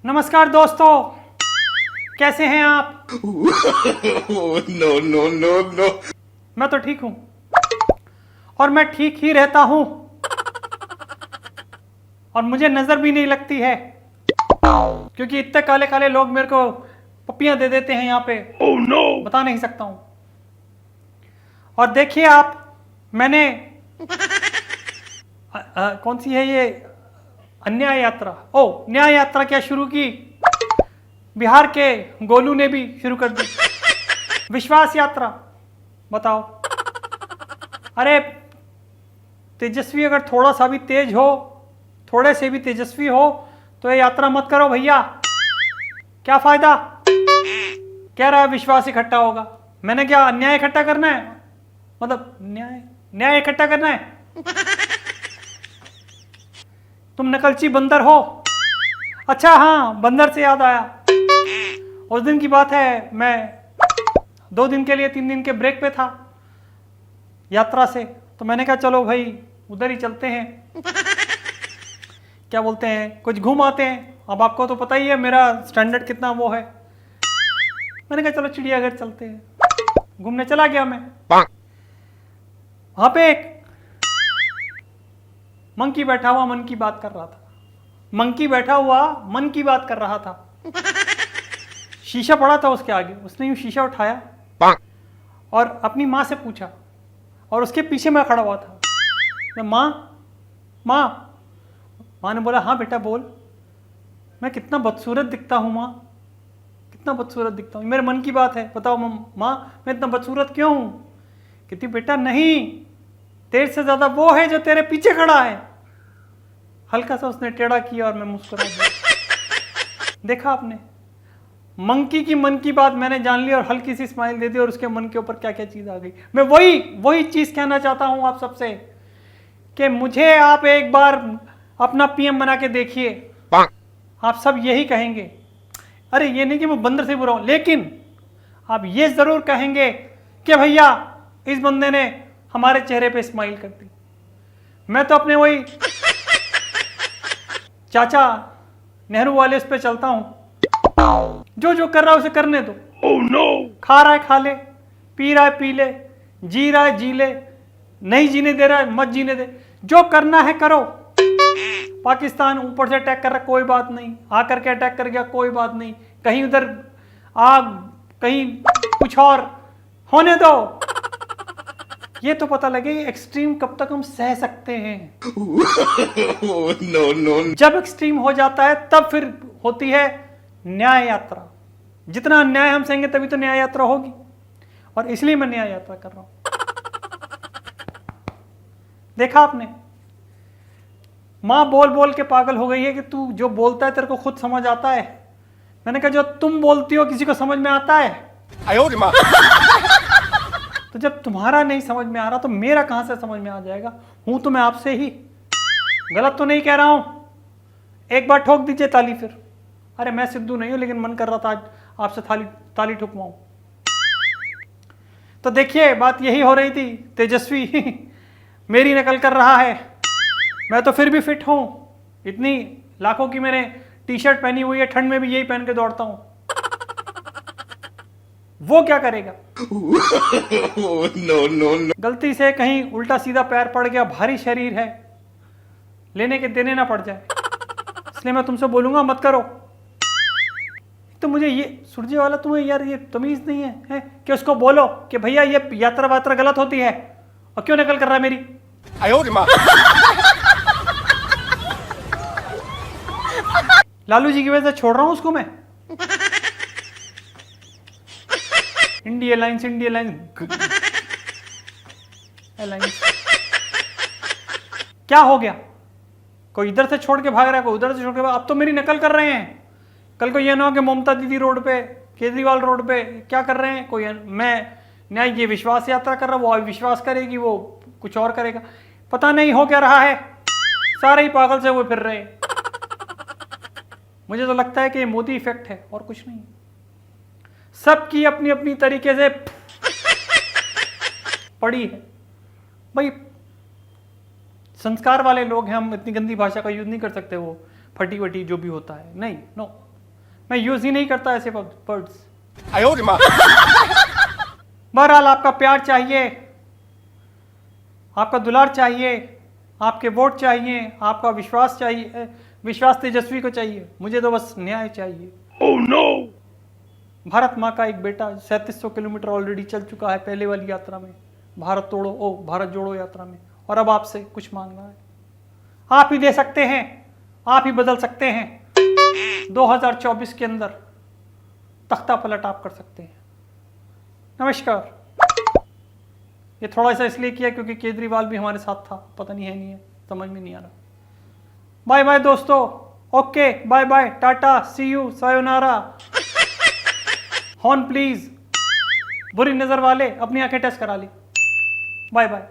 नमस्कार दोस्तों, कैसे हैं आप? No no no no. मैं तो ठीक हूं और मैं ठीक ही रहता हूं और मुझे नजर भी नहीं लगती है क्योंकि इतने काले काले लोग मेरे को पप्पियां दे देते हैं यहाँ पे। बता नहीं सकता हूं। और देखिए आप, मैंने कौन सी है ये अन्याय यात्रा, न्याय यात्रा क्या शुरू की। बिहार के गोलू ने भी शुरू कर दी विश्वास यात्रा। बताओ, अरे तेजस्वी अगर थोड़ा सा भी तेज हो, थोड़े से भी तेजस्वी हो तो ये यात्रा मत करो भैया। क्या फायदा? कह रहा है विश्वास इकट्ठा होगा। मैंने क्या अन्याय इकट्ठा करना है? मतलब न्याय इकट्ठा करना है? तुम नकलची बंदर हो। अच्छा हाँ, बंदर से याद आया, उस दिन की बात है, मैं 2 दिन के लिए 3 दिन के ब्रेक पे था यात्रा से। तो मैंने कहा चलो भाई उधर ही चलते हैं, क्या बोलते हैं, कुछ घूम आते हैं। अब आपको तो पता ही है मेरा स्टैंडर्ड कितना वो है। मैंने कहा चलो चिड़ियाघर चलते हैं। घूमने चला गया मैं। वहां पे एक मंकी बैठा हुआ मन की बात कर रहा था। मंकी बैठा हुआ मन की बात कर रहा था। शीशा पड़ा था उसके आगे, उसने यूं शीशा उठाया और अपनी माँ से पूछा, और उसके पीछे मैं खड़ा हुआ था। तो माँ ने बोला हाँ बेटा बोल। मैं कितना बदसूरत दिखता हूँ माँ, कितना बदसूरत दिखता हूँ, मेरे मन की बात है, बताओ माँ मैं इतना बदसूरत क्यों हूँ? कहती बेटा नहीं, तेरे से ज्यादा वो है जो तेरे पीछे खड़ा है। हल्का सा उसने टेढ़ा किया और मैं मुस्कुरा दिया। देखा आपने, मंकी की मन की बात मैंने जान ली और हल्की सी स्माइल दे दी और उसके मन के ऊपर क्या क्या चीज आ गई। मैं वही चीज कहना चाहता हूं आप सबसे कि मुझे आप एक बार अपना पीएम बना के देखिए, आप सब यही कहेंगे। अरे ये नहीं कि मैं बंदर से बुरा हूं, लेकिन आप ये जरूर कहेंगे कि भैया इस बंदे ने हमारे चेहरे पे स्माइल कर दी। मैं तो अपने वही चाचा नेहरू वाले उस पे चलता हूं, जो कर रहा है उसे करने दो। no! खा रहा है खा ले, पी रहा है पी ले, जी रहा है जी ले, नहीं जीने दे रहा है मत जीने दे, जो करना है करो। पाकिस्तान ऊपर से अटैक कर रहा, कोई बात नहीं, आकर के अटैक कर गया, कोई बात नहीं, कहीं उधर आग, कहीं कुछ और, होने दो। ये तो पता लगे एक्सट्रीम कब तक हम सह सकते हैं। No no. जब एक्सट्रीम हो जाता है तब फिर होती है न्याय यात्रा। जितना अन्याय हम सहेंगे तभी तो न्याय यात्रा होगी, और इसलिए मैं न्याय यात्रा कर रहा हूं। देखा आपने, मां बोल बोल के पागल हो गई है कि तू जो बोलता है तेरे को खुद समझ आता है। मैंने कहा जो तुम बोलती हो किसी को समझ में आता है? तो जब तुम्हारा नहीं समझ में आ रहा तो मेरा कहां से समझ में आ जाएगा? हूं तो मैं आपसे ही, गलत तो नहीं कह रहा हूं। एक बार ठोक दीजिए ताली फिर। अरे मैं सिद्धू नहीं हूं, लेकिन मन कर रहा था आज आपसे ताली ठुकवाऊं। तो देखिए बात यही हो रही थी, तेजस्वी मेरी नकल कर रहा है। मैं तो फिर भी फिट हूं, इतनी लाखों की मैंने टी शर्ट पहनी हुई है, ठंड में भी यही पहन के दौड़ता हूं। वो क्या करेगा? No no no. गलती से कहीं उल्टा सीधा पैर पड़ गया, भारी शरीर है, लेने के देने ना पड़ जाए, इसलिए मैं तुमसे बोलूंगा मत करो। तो मुझे ये सुरजे वाला, तुम्हें यार ये तमीज नहीं है कि उसको बोलो कि भैया ये यात्रा वात्रा गलत होती है, और क्यों नकल कर रहा है मेरी? लालू जी की वजह से छोड़ रहा हूं उसको मैं। इंडिया लाइन्स क्या हो गया? कोई इधर से छोड़ के भाग रहा है, कोई उधर से छोड़ के भाग। अब तो मेरी नकल कर रहे हैं। कल को ये ना हो कि ममता दीदी रोड पे, केजरीवाल रोड पे क्या कर रहे हैं, कोई मैं न्याय ये विश्वास यात्रा कर रहा, वो अविश्वास करेगी, वो कुछ और करेगा, पता नहीं हो क्या रहा है। सारे ही पागल से वो फिर रहे। मुझे तो लगता है कि ये मोदी इफेक्ट है और कुछ नहीं। सबकी अपनी अपनी तरीके से पड़ी है भाई। संस्कार वाले लोग हैं, हम इतनी गंदी भाषा का यूज नहीं कर सकते, वो फटी वटी जो भी होता है, नहीं, नो। मैं यूज ही नहीं करता ऐसे वर्ड्स। बहरहाल आपका प्यार चाहिए, आपका दुलार चाहिए, आपके वोट चाहिए, आपका विश्वास चाहिए, विश्वास तेजस्वी को चाहिए, मुझे तो बस न्याय चाहिए। Oh no! भारत माँ का एक बेटा 3700 किलोमीटर ऑलरेडी चल चुका है पहले वाली यात्रा में, भारत जोड़ो यात्रा में, और अब आपसे कुछ मांग रहा है। आप ही दे सकते हैं, आप ही बदल सकते हैं। 2024 के अंदर तख्ता पलट आप कर सकते हैं। नमस्कार। ये थोड़ा सा इसलिए किया क्योंकि केजरीवाल भी हमारे साथ था, पता नहीं है समझ में नहीं आ रहा। बाय बाय दोस्तों, okay bye bye, tata, see you, sayonara. Horn please, बुरी नजर वाले अपनी आंखें टेस्ट करा ली। Bye bye.